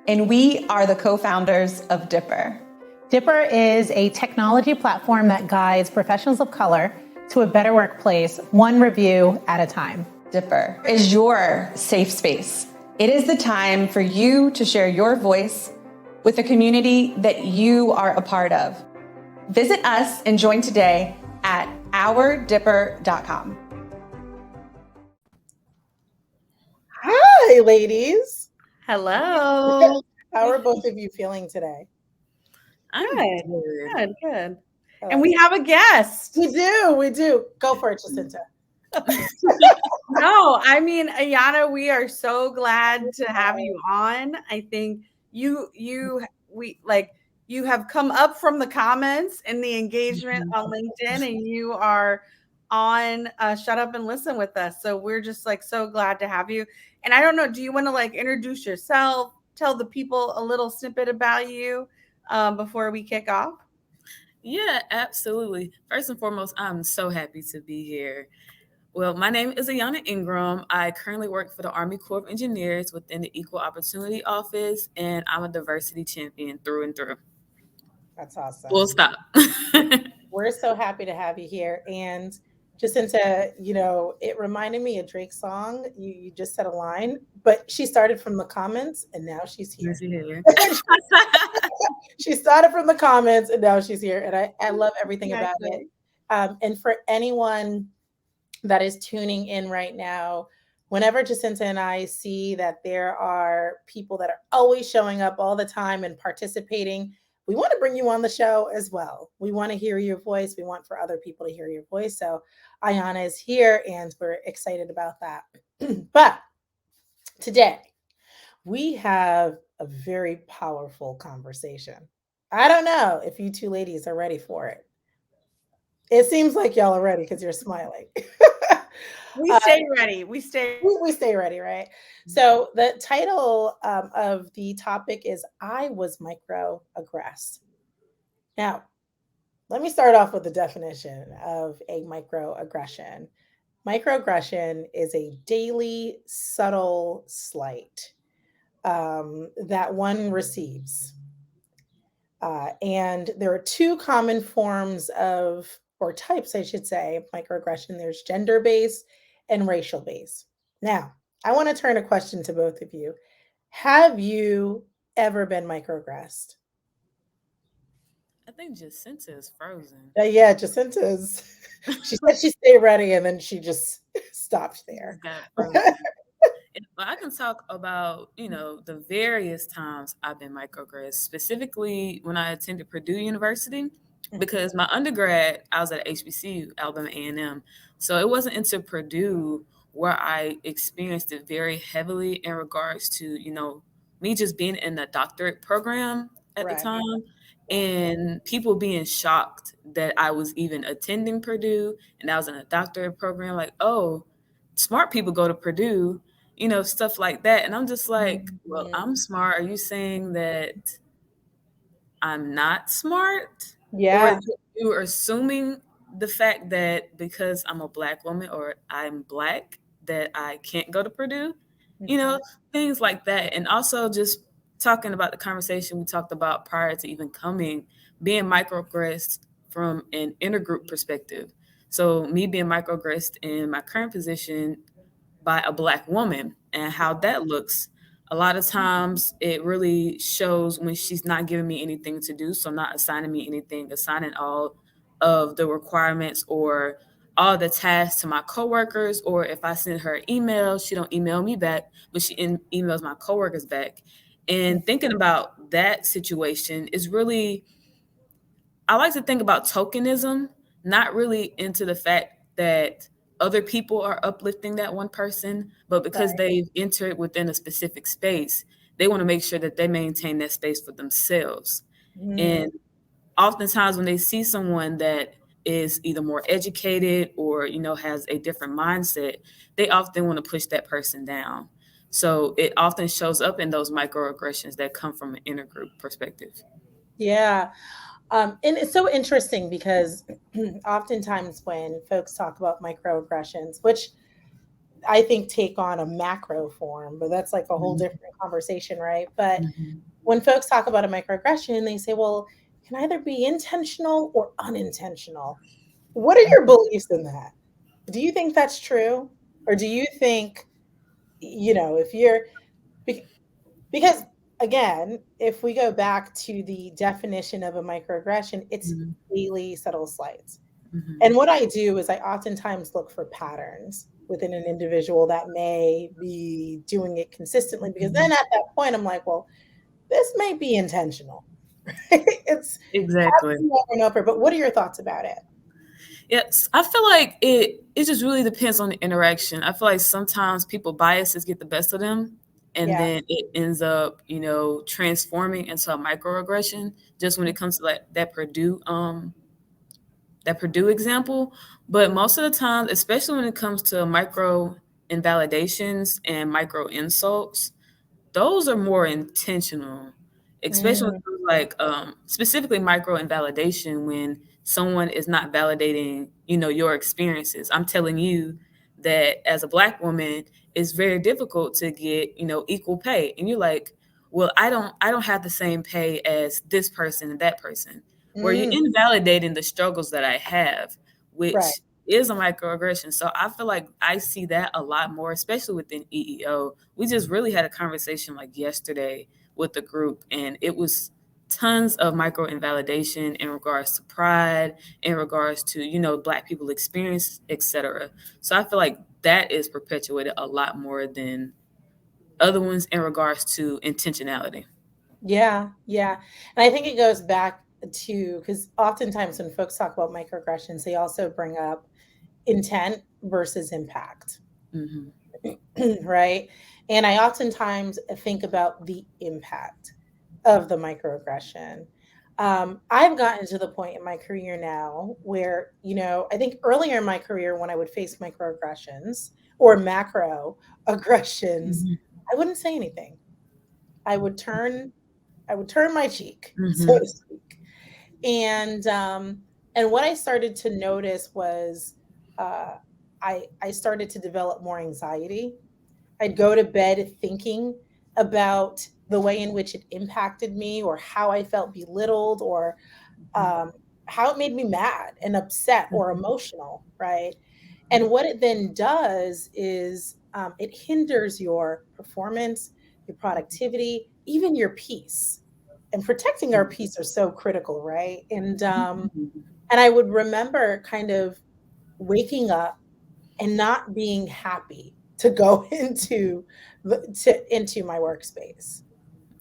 and we are the co-founders of Dipper. Dipper is a technology platform that guides professionals of color to a better workplace, one review at a time. Dipper is your safe space. It is the time for you to share your voice with a community that you are a part of. Visit us and join today at ourdipper.com. Hi, ladies. Hello. How are both of you feeling today? Good. And we have a guest. We do. Go for it, Jacinta. No, I mean, Ayana, we are so glad to have you on. I think you have come up from the comments and the engagement on LinkedIn, and you are on Shut Up and Listen with us. So we're just so glad to have you. And I don't know, do you want to introduce yourself, tell the people a little snippet about you before we kick off? Yeah, absolutely. First and foremost, I'm so happy to be here. Well, my name is Ayana Ingram. I currently work for the Army Corps of Engineers within the Equal Opportunity Office, and I'm a diversity champion through and through. That's awesome. Full stop. We're so happy to have you here. And Jacinta, it reminded me of Drake's song. You just said a line, but she started from the comments and now she's here. She started from the comments and now she's here. And I love everything about it. And for anyone that is tuning in right now, whenever Jacinta and I see that there are people that are always showing up all the time and participating, we want to bring you on the show as well. We want to hear your voice. We want for other people to hear your voice. So Ayana is here and we're excited about that. But today we have a very powerful conversation. I don't know if you two ladies are ready for it. It seems like y'all are ready because you're smiling. We stay ready. We stay ready, right? So the title of the topic is I was microaggressed. Now, let me start off with the definition of a microaggression. Microaggression is a daily, subtle slight that one receives. And there are two common forms or types, I should say, microaggression. There's gender-based and racial-based. Now, I want to turn a question to both of you. Have you ever been microaggressed? I think Jacinta is frozen. Yeah, Jacinta is. She said she stayed ready and then she just stopped there. I can talk about, the various times I've been microaggressed, specifically when I attended Purdue University, because my undergrad, I was at HBCU, Alabama A&M. So it wasn't into Purdue where I experienced it very heavily in regards to, me just being in the doctorate program at the time and people being shocked that I was even attending Purdue and I was in a doctorate program, like, oh, smart people go to Purdue, stuff like that. And I'm just like, well, I'm smart. Are you saying that I'm not smart? Yeah. Or you are assuming the fact that because I'm a Black woman or I'm Black, that I can't go to Purdue, things like that. And also just talking about the conversation we talked about prior to even being microaggressed from an intergroup perspective. So me being microaggressed in my current position by a Black woman and how that looks. A lot of times it really shows when she's not giving me anything to do. So not assigning me anything, assigning all of the requirements or all the tasks to my coworkers. Or if I send her an email, she don't email me back, but she emails my coworkers back. And thinking about that situation is really, I like to think about tokenism, not really into the fact that other people are uplifting that one person, but because they've entered within a specific space, they want to make sure that they maintain that space for themselves. And oftentimes when they see someone that is either more educated or, has a different mindset, they often want to push that person down. So it often shows up in those microaggressions that come from an intergroup perspective. Yeah. And it's so interesting because oftentimes when folks talk about microaggressions, which I think, take on a macro form, but that's like a whole Mhm. different conversation, right? But Mhm. when folks talk about a microaggression, they say, well, it can either be intentional or unintentional. What are your beliefs in that? Do you think that's true? Or do you think, if you're, because again, if we go back to the definition of a microaggression, it's Mhm. daily subtle slights. Mhm. And what I do is I oftentimes look for patterns within an individual that may be doing it consistently, because then Mhm. at that point I'm like, well, this may be intentional. It's Exactly. happening over and over. But what are your thoughts about it? Yes, I feel like it just really depends on the interaction. I feel like sometimes people biases get the best of them, and Yeah. then it ends up, transforming into a microaggression. Just when it comes to like that Purdue example, but most of the time, especially when it comes to micro invalidations and micro insults, those are more intentional, especially Mm, like specifically micro invalidation when someone is not validating, your experiences. I'm telling you that as a black woman, it's very difficult to get, equal pay. And you're like, well, I don't have the same pay as this person and that person. Where you're mm, invalidating the struggles that I have, right. which is a microaggression. So I feel like I see that a lot more, especially within EEO. We just really had a conversation like yesterday with the group, and it was tons of micro invalidation in regards to pride, in regards to, black people experience, etc. So I feel like that is perpetuated a lot more than other ones in regards to intentionality. Yeah, yeah. And I think it goes back to, because oftentimes when folks talk about microaggressions, they also bring up intent versus impact, Hmm. right? And I oftentimes think about the impact of the microaggression. I've gotten to the point in my career now where, I think earlier in my career when I would face microaggressions or macro aggressions, Hmm. I wouldn't say anything. I would turn I would turn my cheek, so Hmm. to speak. And what I started to notice was, uh, I started to develop more anxiety. I'd go to bed thinking about the way in which it impacted me, or how I felt belittled, or um, how it made me mad and upset or emotional, right? And what it then does is, it hinders your performance, your productivity, even your peace. And protecting our peace are so critical, right? And I would remember kind of waking up and not being happy to go into my workspace.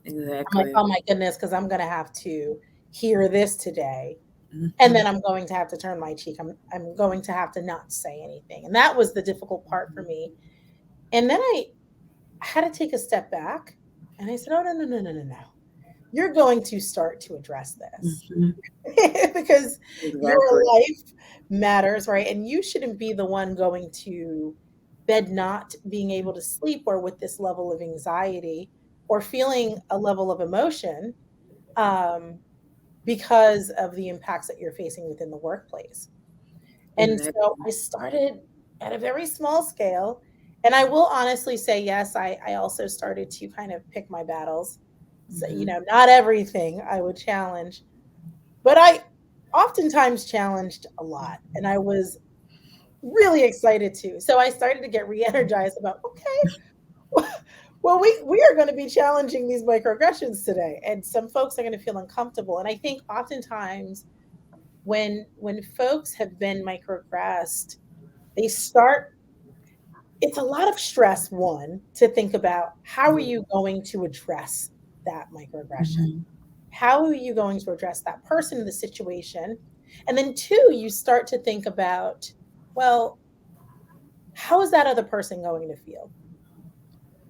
I'm like, Exactly. oh my goodness, because I'm going to have to hear this today, and Hmm. then I'm going to have to turn my cheek. I'm going to have to not say anything, and that was the difficult part for me. And then I had to take a step back, and I said, oh, no, no, no, no, no, no. You're going to start to address this. Hmm. Because your Exactly. life matters, right? And you shouldn't be the one going to bed not being able to sleep, or with this level of anxiety, or feeling a level of emotion, um, because of the impacts that you're facing within the workplace. And so Exactly. I started at a very small scale. And I will honestly say, yes, I also started to kind of pick my battles. So, Hmm. not everything I would challenge, but I oftentimes challenged a lot. And I was really excited to. So I started to get re energized about, okay, well, we are going to be challenging these microaggressions today. And some folks are going to feel uncomfortable. And I think oftentimes when folks have been microaggressed, they start it's a lot of stress, one, to think about how are you going to address that microaggression? Hmm. How are you going to address that person in the situation? And then two, you start to think about, well, how is that other person going to feel?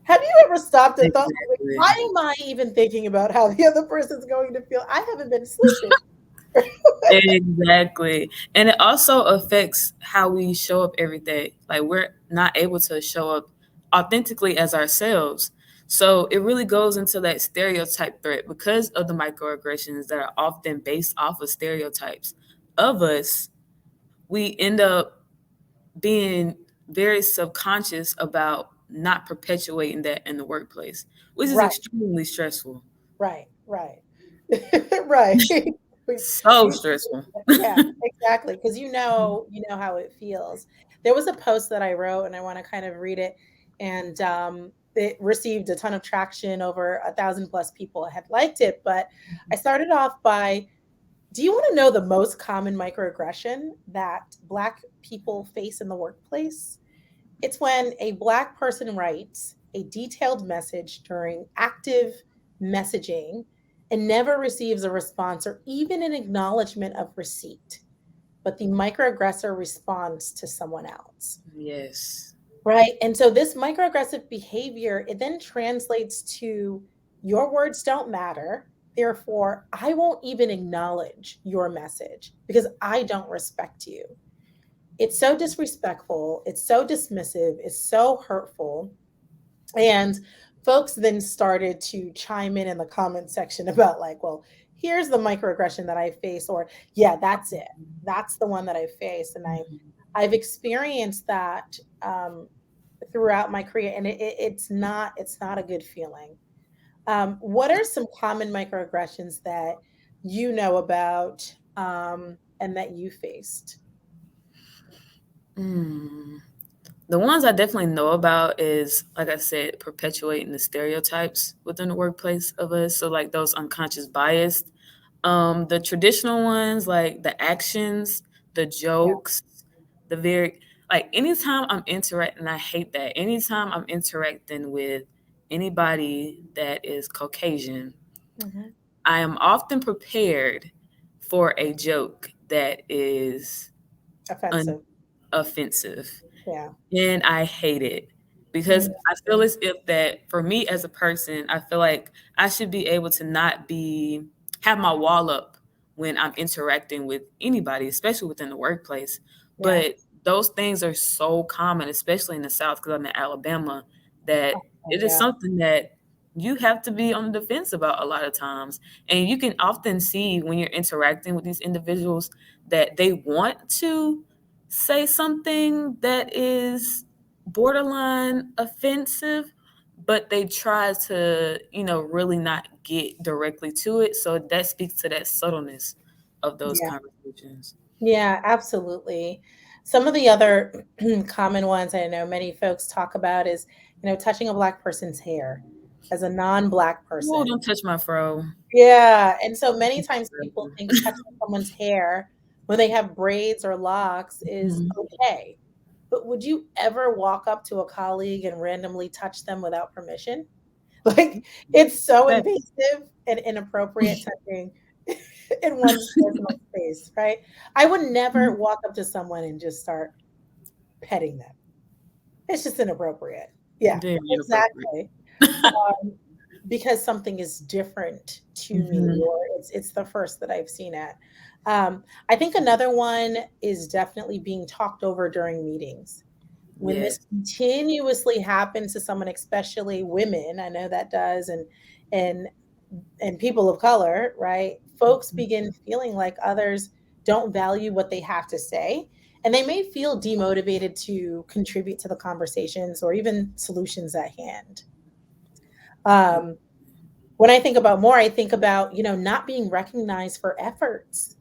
Have you ever stopped and thought, like, Exactly. why am I even thinking about how the other person's going to feel? I haven't been sleeping. Exactly. And it also affects how we show up every day. Like we're not able to show up authentically as ourselves. So it really goes into that stereotype threat because of the microaggressions that are often based off of stereotypes of us. We end up being very subconscious about not perpetuating that in the workplace, which is Right, extremely stressful. right, right. Right. So stressful. Yeah, exactly. Because you know how it feels. There was a post that I wrote, and I want to kind of read it. And it received a ton of traction. Over 1,000+ people had liked it. But I started off by, do you want to know the most common microaggression that Black people face in the workplace? It's when a Black person writes a detailed message during active messaging and never receives a response or even an acknowledgement of receipt, but the microaggressor responds to someone else. Yes. Right. And so this microaggressive behavior, it then translates to, your words don't matter. Therefore, I won't even acknowledge your message because I don't respect you. It's so disrespectful. It's so dismissive. It's so hurtful. And folks then started to chime in the comment section about, like, well, here's the microaggression that I face, or yeah, that's it. That's the one that I face. And I've experienced that throughout my career, and it's not a good feeling. What are some common microaggressions that you know about, and that you faced? Mm. The ones I definitely know about is, like I said, perpetuating the stereotypes within the workplace of us. So like those unconscious bias. The traditional ones, like the actions, the Yeah. jokes, the very, like anytime I'm interacting, I hate that. Anytime I'm interacting with anybody that is Caucasian, Mhm. I am often prepared for a joke that is Offensive. offensive. Yeah. And I hate it because Mhm. I feel as if that for me as a person, I feel like I should be able to not have my wall up when I'm interacting with anybody, especially within the workplace. Yeah. But those things are so common, especially in the South, because I'm in Alabama, that Oh, it is yeah. something that you have to be on the defense about a lot of times. And you can often see when you're interacting with these individuals that they want to say something that is borderline offensive, but they try to, really not get directly to it. So that speaks to that subtleness of those Yeah. conversations. Yeah, absolutely. Some of the other common ones I know many folks talk about is, touching a Black person's hair as a non-Black Oh, person. don't touch my fro. Yeah, and so many times people think touching someone's hair when they have braids or locks is Mhm. okay. But would you ever walk up to a colleague and randomly touch them without permission? Like, it's so That- invasive and inappropriate touching in one's personal space, right? I would never walk up to someone and just start petting them. It's just inappropriate. Yeah, Very inappropriate. exactly. Because something is different to me, Mhm. or it's the first that I've seen it. I think another one is definitely being talked over during meetings. When this Yes. continuously happens to someone, especially women, I know that does, and and people of color, right? Folks begin feeling like others don't value what they have to say, and they may feel demotivated to contribute to the conversations or even solutions at hand. Um, when I think about more, I think about, not being recognized for efforts.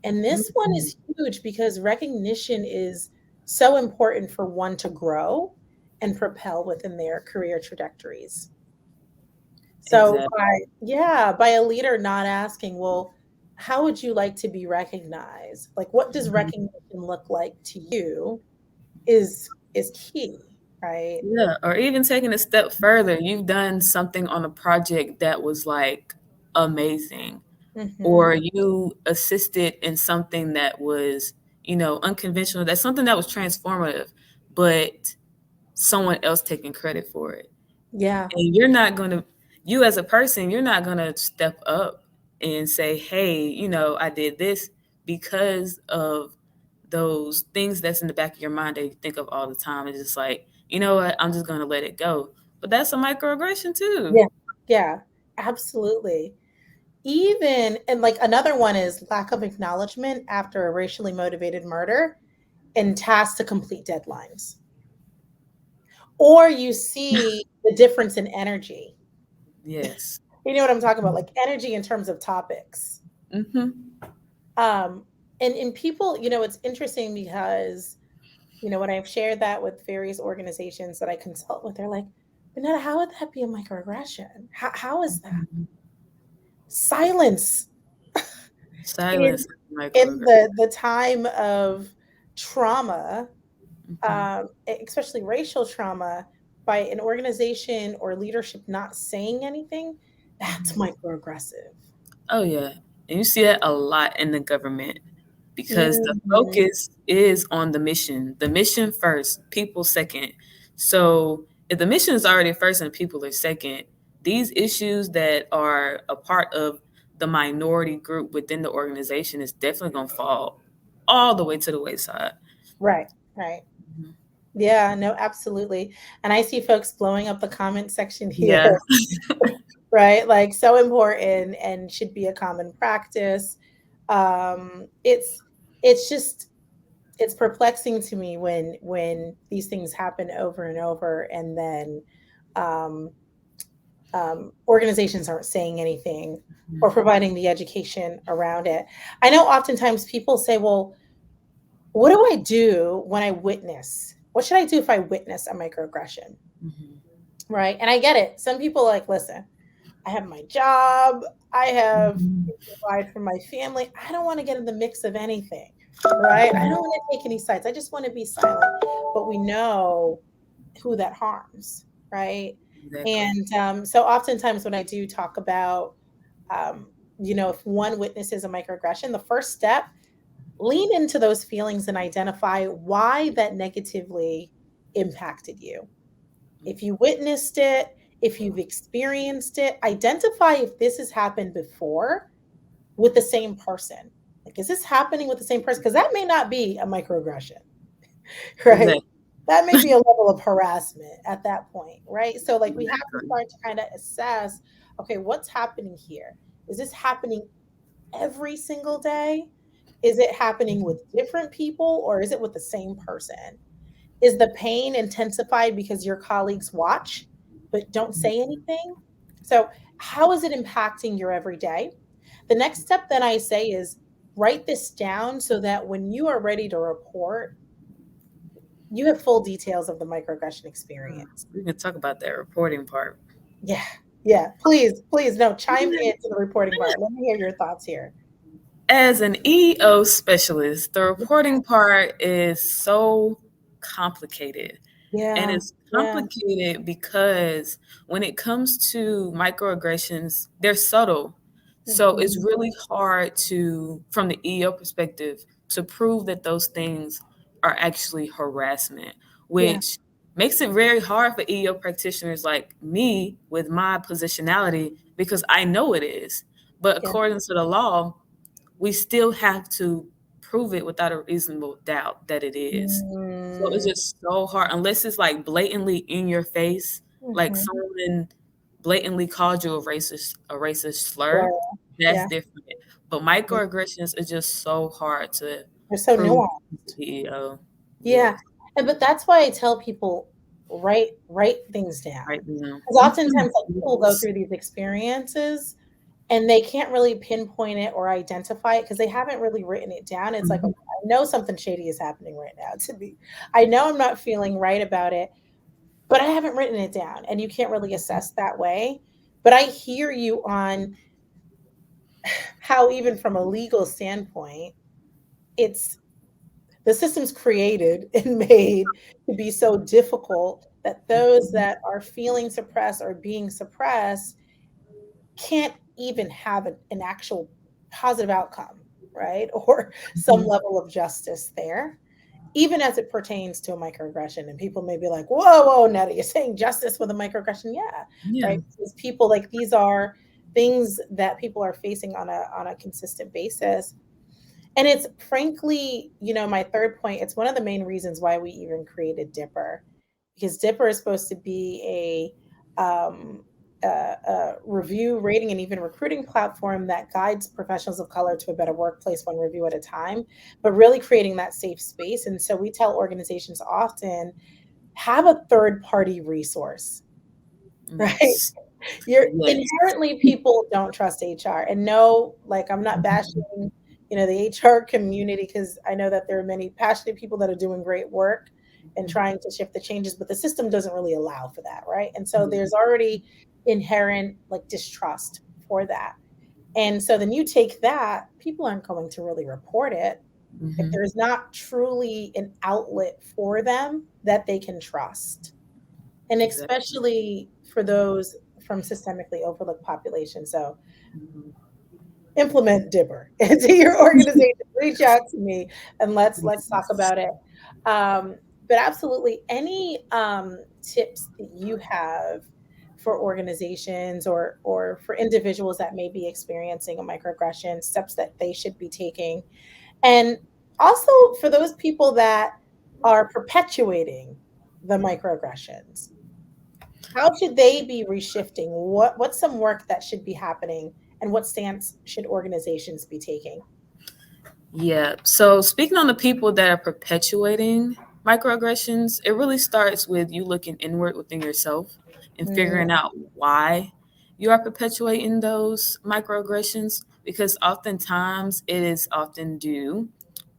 And this one Mhm. is huge because recognition is so important for one to grow and propel within their career trajectories. So Exactly. by a leader not asking, well, how would you like to be recognized? Like, what does Mhm. recognition look like to you is key, right? Yeah, or even taking a step further, you've done something on a project that was like amazing, Hmm. or you assisted in something that was, unconventional, that's something that was transformative, but someone else taking credit for it. Yeah. And you as a person, you're not going to step up and say, hey, I did this because of those things that's in the back of your mind that you think of all the time. It's just like, you know what, I'm just going to let it go. But that's a microaggression too. Yeah. Yeah. Absolutely. Even and like another one is lack of acknowledgement after a racially motivated murder and tasks to complete deadlines. or you see the difference in energy. Yes. You know what I'm talking about? Like energy in terms of topics. And people, it's interesting because, when I've shared that with various organizations that I consult with, they're like, Vanetta, how would that be a microaggression? How is that? Silence. Silence. In the time of trauma, especially racial trauma, by an organization or leadership not saying anything, that's microaggressive. Oh yeah, and you see that a lot in the government because the focus is on the mission first, people second. So if the mission is already first and people are second, these issues that are a part of the minority group within the organization is definitely going to fall all the way to the wayside. Right. Yeah, no, absolutely. And I see folks blowing up the comment section here. Yeah. Right? Like, so important and should be a common practice. It's perplexing to me when these things happen over and over, and then organizations aren't saying anything or providing the education around it. I know oftentimes people say, well, what do I do when I witness? What should I do if I witness a microaggression? Right? And I get it. Some people are like, listen, I have my job. I have to provide for my family. I don't want to get in the mix of anything, right? I don't want to take any sides. I just want to be silent. But we know who that harms, right? Exactly. And so oftentimes when I do talk about, if one witnesses a microaggression, the first step, lean into those feelings and identify why that negatively impacted you. If you witnessed it, if you've experienced it, identify if this has happened before with the same person. Like, is this happening with the same person? Because that may not be a microaggression, right? Exactly. That may be a level of harassment at that point, right? So, like, we have to start to kind of assess, okay, what's happening here? Is this happening every single day? Is it happening with different people, or is it with the same person? Is the pain intensified because your colleagues watch but don't say anything? So, how is it impacting your everyday? The next step then I say is write this down so that when you are ready to report, you have full details of the microaggression experience. We can talk about that reporting part. Yeah. Please, no, chime into the reporting part. Let me hear your thoughts here. As an EO specialist, the reporting part is so complicated. And Yeah. it's complicated because when it comes to microaggressions, they're subtle. So it's really hard to, from the EO perspective, to prove that those things are actually harassment, which makes it very hard for EO practitioners like me with my positionality because I know it is. But according to the law, we still have to prove it without a reasonable doubt that it is. So it's just so hard unless it's like blatantly in your face, like someone blatantly called you a racist slur. That's different. But microaggressions is just so hard to They're so prove nuanced. PEO. Yeah. But that's why I tell people write things down. Right now. Because oftentimes like, people go through these experiences and they can't really pinpoint it or identify it because they haven't really written it down. It's like, okay, I know something shady is happening right now to me. I know I'm not feeling right about it, but I haven't written it down. And you can't really assess that way. But I hear you on how even from a legal standpoint, it's the system's created and made to be so difficult that those that are feeling suppressed or being suppressed can't even have an actual positive outcome, right? Or some level of justice there, even as it pertains to a microaggression. And people may be like, whoa, Netta, you're saying justice with a microaggression? Yeah. Right? Because people, like, these are things that people are facing on a consistent basis. And it's frankly, my third point, it's one of the main reasons why we even created Dipper, because Dipper is supposed to be a review, rating, and even recruiting platform that guides professionals of color to a better workplace, one review at a time, but really creating that safe space. And so we tell organizations often, have a third party resource, right? Yes. You're Yes. inherently, people don't trust HR. And no, like, I'm not bashing, the HR community, because I know that there are many passionate people that are doing great work and trying to shift the changes, but the system doesn't really allow for that, right? And so there's already inherent like distrust for that. And so then you take that, people aren't going to really report it if there's not truly an outlet for them that they can trust. And Exactly. especially for those from systemically overlooked populations. So Mhm. implement Dipper into your organization. Reach out to me and let's talk Yes. about it. But absolutely, any tips that you have for organizations or for individuals that may be experiencing a microaggression, steps that they should be taking, and also for those people that are perpetuating the microaggressions, how should they be reshifting? What's some work that should be happening, and what stance should organizations be taking? Yeah. So speaking on the people that are perpetuating microaggressions, it really starts with you looking inward within yourself and Mm, figuring out why you are perpetuating those microaggressions, because oftentimes it is often due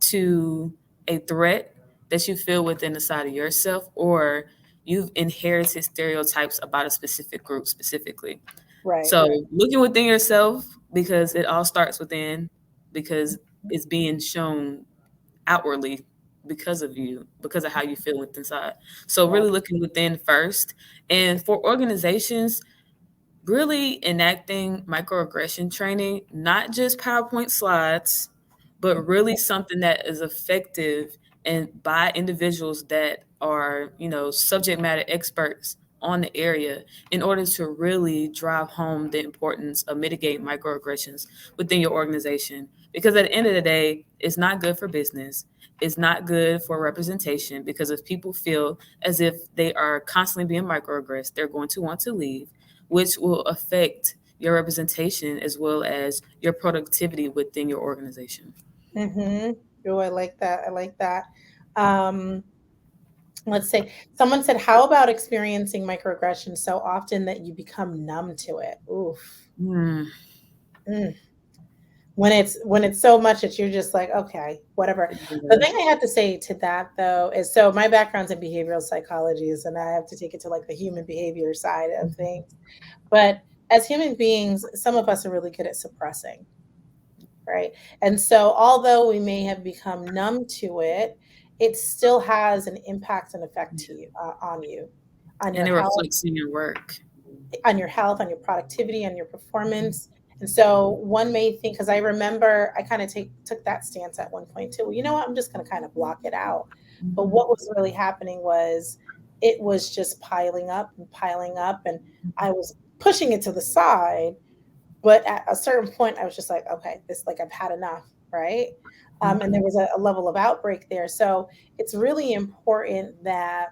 to a threat that you feel within the side of yourself, or you've inherited stereotypes about a specific group specifically. right, So right. looking within yourself, because it all starts within, because it's being shown outwardly because of you, because of how you feel within inside. So Right. really looking within first. And for organizations, really enacting microaggression training, not just PowerPoint slides, but really something that is effective and by individuals that are, subject matter experts on the area, in order to really drive home the importance of mitigating microaggressions within your organization. Because at the end of the day, it's not good for business. It's not good for representation, because if people feel as if they are constantly being microaggressed, they're going to want to leave, which will affect your representation as well as your productivity within your organization. Mm-hmm. Oh, I like that. I like that. Um, let's say someone said, how about experiencing microaggressions so often that you become numb to it? Oof. Mm. Mm. When it's so much that you're just like, okay, whatever. The Yeah. thing I have to say to that though is, so my background's in behavioral psychology, and I have to take it to like the human behavior side of things. But as human beings, some of us are really good at suppressing, right? And so although we may have become numb to it, it still has an impact and effect to you, on you, on your And it health, reflects in your work. on your productivity, on your performance. And so one may think, because I remember I kind of took that stance at one point too. Well, you know what? I'm just going to kind of block it out. But what was really happening was it was just piling up, and I was pushing it to the side. But at a certain point, I was just like, okay, this, like, I've had enough, right? And there was a level of outbreak there. So it's really important that,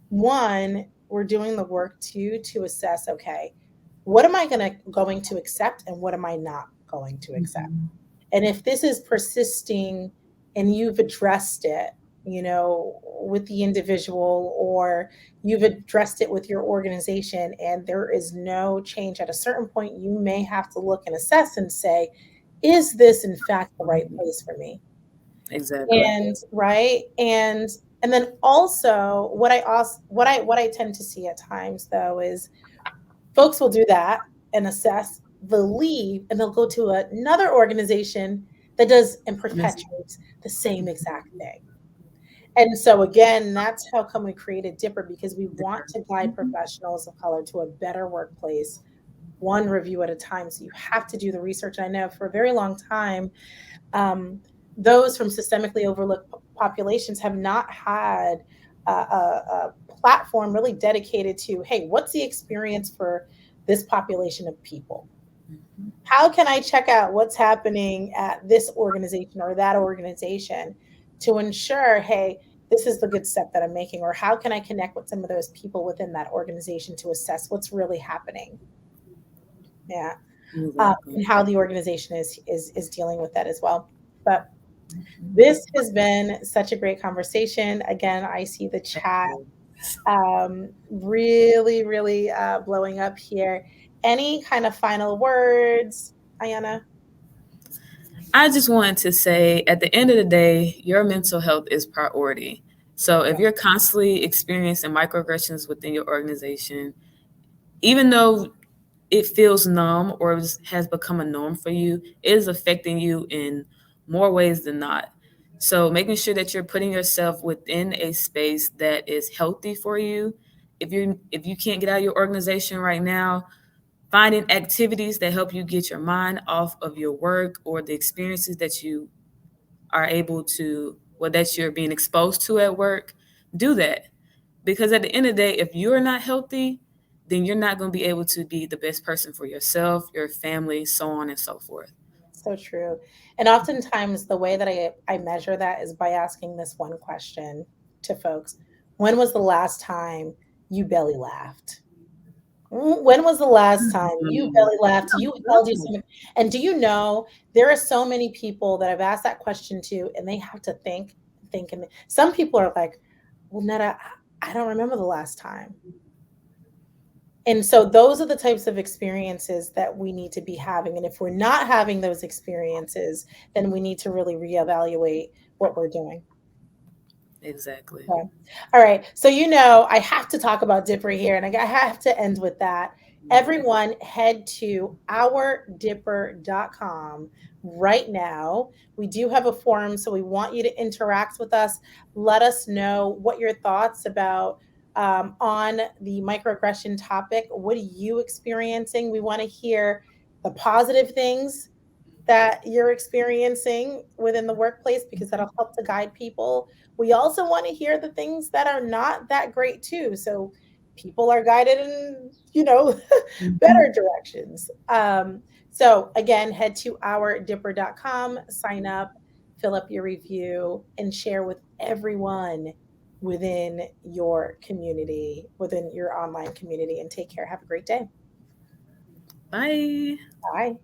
one, we're doing the work to assess, okay, what am I going to accept and what am I not going to accept? And if this is persisting and you've addressed it, with the individual, or you've addressed it with your organization, and there is no change, at a certain point, you may have to look and assess and say, is this in fact the right place for me? Exactly. And right. And then also what I tend to see at times though is folks will do that and assess, they'll leave, and they'll go to another organization that does and Yes. perpetuates the same exact thing. And so again, that's how come we created Dipper, because we want to guide professionals of color to a better workplace, one review at a time. So you have to do the research. And I know for a very long time, um, those from systemically overlooked populations have not had a platform really dedicated to, hey, what's the experience for this population of people? How can I check out what's happening at this organization or that organization to ensure, hey, this is the good step that I'm making? Or how can I connect with some of those people within that organization to assess what's really happening? Yeah. Exactly. And how the organization is dealing with that as well. But this has been such a great conversation. Again, I see the chat Really, really blowing up here. Any kind of final words, Ayana? I just wanted to say at the end of the day, your mental health is priority. So if you're constantly experiencing microaggressions within your organization, even though it feels numb or has become a norm for you, it is affecting you in more ways than not. So making sure that you're putting yourself within a space that is healthy for you. If you can't get out of your organization right now, finding activities that help you get your mind off of your work or the experiences that you are able to, well, that you're being exposed to at work, do that. Because at the end of the day, if you're not healthy, then you're not going to be able to be the best person for yourself, your family, so on and so forth. So true. And oftentimes, the way that I measure that is by asking this one question to folks. When was the last time you belly laughed? When was the last time you belly laughed? You held your stomach? And do you know there are so many people that I've asked that question to, and they have to think. And some people are like, "Well, Netta, I don't remember the last time." And so those are the types of experiences that we need to be having. And if we're not having those experiences, then we need to really reevaluate what we're doing. Exactly. Okay. All right. So, I have to talk about Dipper here, and I have to end with that. Everyone, head to ourdipper.com right now. We do have a forum, so we want you to interact with us. Let us know what your thoughts about on the microaggression topic. What are you experiencing? We want to hear the positive things that you're experiencing within the workplace because that'll help to guide people. We also want to hear the things that are not that great too. So people are guided in, better directions. So again, head to ourdipper.com, sign up, fill up your review, and share with everyone within your community, within your online community. And take care. Have a great day. Bye. Bye.